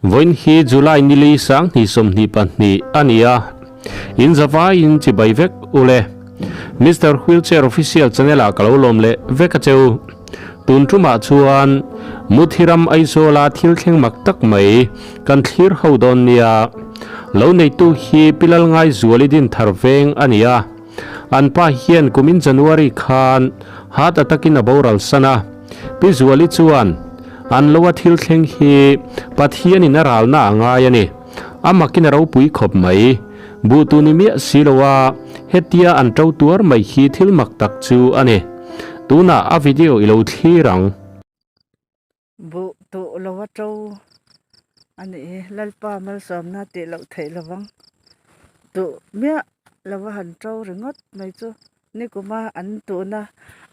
Voin hi July nili sang ni som ni pan ni ania in Java in chi bai vek ule Mr. Wheelchair official channel ka lo lom le veka cheu tun tuma chuan muthiram aizola thil thleng mak tak mai kan thlir hodon nia lo nei tu hi pilal ngai zualidin tharveng ania anpa hian kumin January khan hat atakin aboral sana pi zuali chuan an lowa thil thleng hi pathian in aral na anga yani amakin ro pui khop mai bu tu ni mi silowa hetia an tau tuar mai hi thil mak tak chu ani tuna a video ilo thirang bu tu lowa tau ani lalpa mal somna te lo thei lawang tu mia lawa han tau ringot mai chu ni kuma an tu na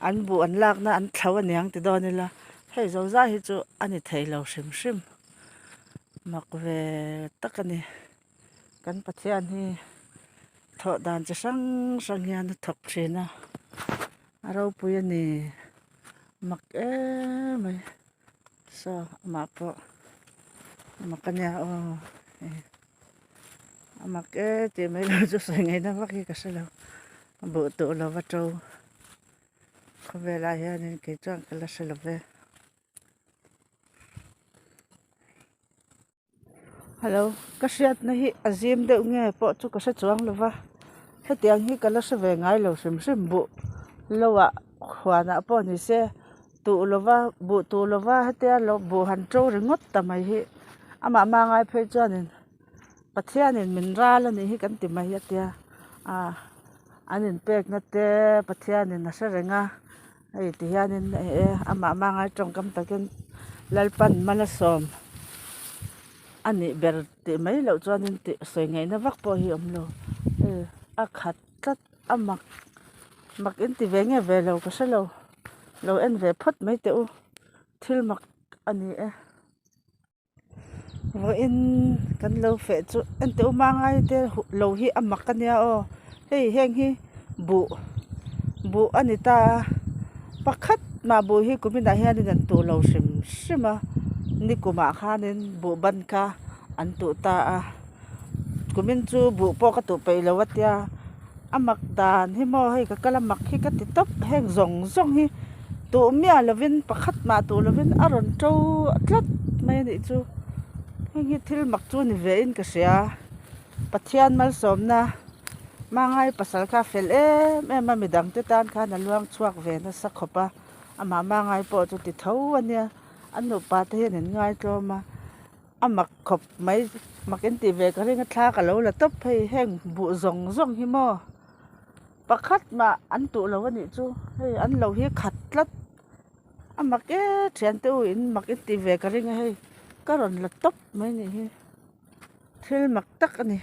an bu an lak na an thlaw aniang ti donila hei zo za hi chu ani thei lo shim shim makwe takani kan pathian hi tho dan cha sang sang yan thok thina aro puyani mak mai so ma po makanya mak ti mai lo chu sai ngai na waki ka selo bu tu lo wa tro khvela ya ni ke chang kala selo ve hello kashiat na hi azim de nge po chu ka sa chuang lova hetiang hi kala sa ve ngai lo sim sim bu lowa khwana po ni se tu lova bu tu lova hetia lo bu han tro ringot tamai hi ama ma ngai phe chanin pathian in min ral ani hi kan ti mai atia anin pek na te pathian in asa renga ai ti hianin ama ma ngai tong kam takin lalpan malasom ani ber ti mai lo chuanin ti soi ngai na vak po hi omlo a khat tat amak mak in ti venge ve lo ka selo lo en ve phot mai te u thil mak ani vo in kan lo fe chu en te u ma ngai te lo hi amak kania o hei heng hi bu ani ta pakhat ma bu hi kumina hian in tu lo sim sima ni kuma khanin bu ban ka an tu ta kumin chu bu po ka tu pe lo watia amak dan hi mo hei ka kala mak hi ka ti top heng zong zong hi tu mia lovin pakhat ma tu lovin aron to atlat mai ni chu hei thil mak chu ni ve in ka sia pathian mal somna mangai pasal ka fel ma midang te tan kha na luang chuak ve na sa khopa ama mangai po chu ti tho ania anu pa te hen ngai to ma amak khop mai makin ti ve ka ringa thla ka lo la top hei heng bu zong zong hi mo pakhat ma an tu lo ani chu hei an lo hi khatlat amak thian te u in makin ti ve ka ringa hei karon la top mai ni hi thil mak tak ani